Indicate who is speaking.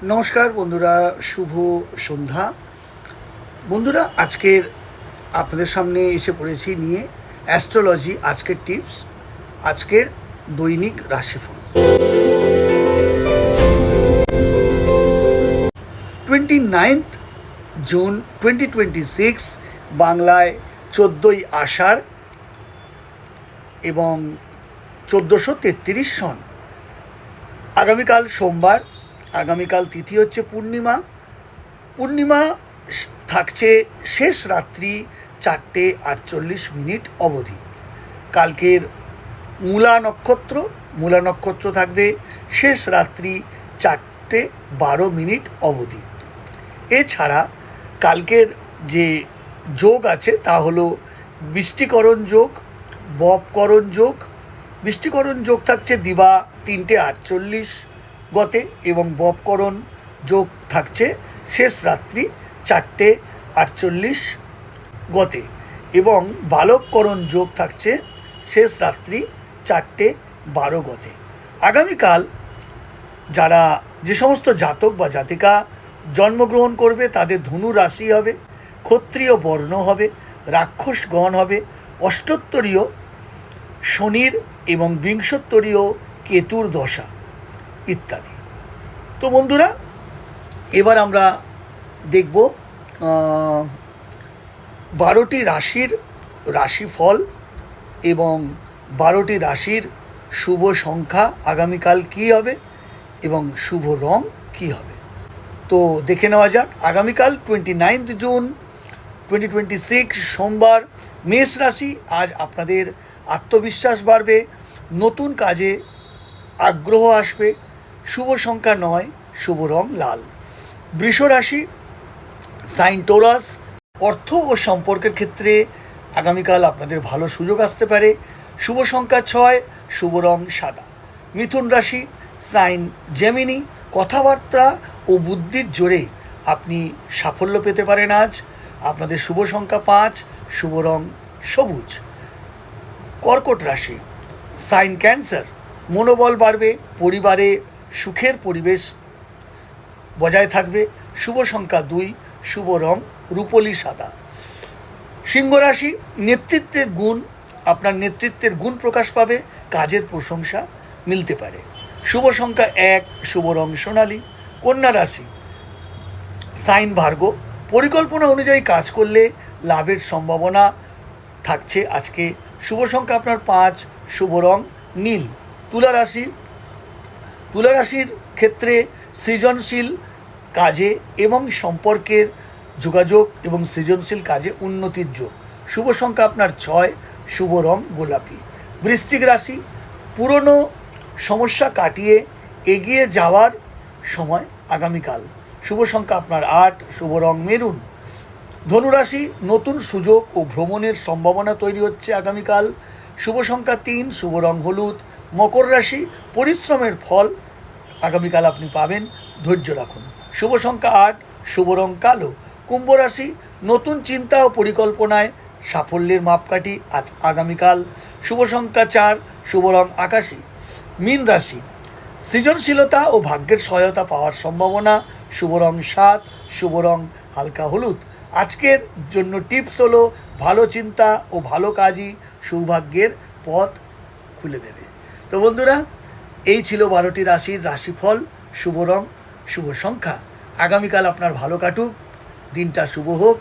Speaker 1: নমস্কার বন্ধুরা, শুভ সন্ধ্যা। বন্ধুরা, আজকের আপনাদের সামনে এসে পড়েছি নিয়ে অ্যাস্ট্রোলজি, আজকের টিপস, আজকের দৈনিক রাশিফল। 29 জুন 2026, বাংলায় 14ই আষাঢ় এবং 1433 সন। আগামীকাল সোমবার, আগামীকাল তিথি হচ্ছে পূর্ণিমা। পূর্ণিমা থাকছে শেষ রাত্রি 4:48 অবধি। কালকের মূলা নক্ষত্র থাকবে শেষ রাত্রি 4:12 অবধি। এছাড়া কালকের যে যোগ আছে তা হলো বৃষ্টিকরণ যোগ, বপকরণ যোগ। বৃষ্টিকরণ যোগ থাকছে দিবা 3:48 গতে এবং বপকরণ যোগ থাকছে শেষ রাত্রি 4:48 গতে এবং বালবকরণ যোগ থাকছে শেষ রাত্রি 4:12 গতে। আগামীকাল যারা যে সমস্ত জাতক বা জাতিকা জন্মগ্রহণ করবে তাদের ধনু রাশি হবে, ক্ষত্রিয় বর্ণ হবে, রাক্ষসগণ হবে, অষ্টোত্তরীয় শনির এবং বিংশোত্তরীয় কেতুর দশা ইত্যাদি। তো বন্ধুরা, এবার আমরা দেখব 12টি রাশির রাশিফল এবং 12টি রাশির শুভ সংখ্যা আগামীকাল কী হবে এবং শুভ রং কী হবে। তো দেখে নেওয়া যাক। আগামীকাল 29 জুন 2026 সোমবার, মেষ রাশি। আজ আপনাদের আত্মবিশ্বাস বাড়বে, নতুন কাজে আগ্রহ আসবে, শুভ সংখ্যা 9, শুভ রং লাল। বৃষ রাশি, সাইন টরাস। অর্থ ও সম্পর্কের ক্ষেত্রে আগামীকাল আপনাদের ভালো সুযোগ আসতে পারে, শুভ সংখ্যা 6, শুভ রং সাদা। মিথুন রাশি, সাইন জেমিনি। কথাবার্তা ও বুদ্ধির জোরে আপনি সাফল্য পেতে পারেন আজ। আপনাদের শুভ সংখ্যা 5, শুভ রং সবুজ। কর্কট রাশি, সাইন ক্যান্সার। মনোবল বাড়বে, পরিবারে সুখের পরিবেশ বজায় থাকবে, শুভ সংখ্যা 2, শুভ রং রূপলি সাদা। সিংহ রাশি, নেতৃত্বের গুণ, আপনার নেতৃত্বের গুণ প্রকাশ পাবে, কাজের প্রশংসা মিলতে পারে, শুভ সংখ্যা 1, শুভ রং সোনালি। কন্যা রাশি, সাইন ভার্গ। পরিকল্পনা অনুযায়ী কাজ করলে লাভের সম্ভাবনা থাকছে আজকে, শুভ সংখ্যা আপনার 5, শুভ রং নীল। তুলা রাশি, তুলা রাশির ক্ষেত্রে সৃজনশীল কাজে এবং সম্পর্কের যোগাযোগ এবং সৃজনশীল কাজে উন্নতির যোগ, শুভ সংখ্যা আপনার 6, শুভ রং গোলাপি। বৃশ্চিক রাশি, পুরনো সমস্যা কাটিয়ে এগিয়ে যাওয়ার সময় আগামীকাল, শুভ সংখ্যা আপনার 8, শুভ রং মেরুন। ধনুরাশি, নতুন সুযোগ ও ভ্রমণের সম্ভাবনা তৈরি হচ্ছে আগামীকাল, শুভ সংখ্যা 3, শুভ রং হলুদ। মকর রাশি, পরিশ্রমের ফল আগামীকাল আপনি পাবেন, ধৈর্য রাখুন, শুভ সংখ্যা 8, শুভ রং কালো। কুম্ভ রাশি, নতুন চিন্তা ও পরিকল্পনায় সাফল্যের মাপকাঠি আজ আগামীকাল, শুভ সংখ্যা 4, শুভ রং আকাশী। মীন রাশি, সৃজনশীলতা ও ভাগ্যের সহায়তা পাওয়ার সম্ভাবনা, শুভ রং 7, শুভ রং হালকা হলুদ। আজকের জন্য টিপস হলো ভালো চিন্তা ও ভালো কাজই সৌভাগ্যের পথ খুলে দেবে। তো বন্ধুরা, এই ছিল 12টি রাশির রাশিফল, শুভ রং, শুভ সংখ্যা। আগামীকাল আপনার ভালো কাটুক, দিনটা শুভ হোক।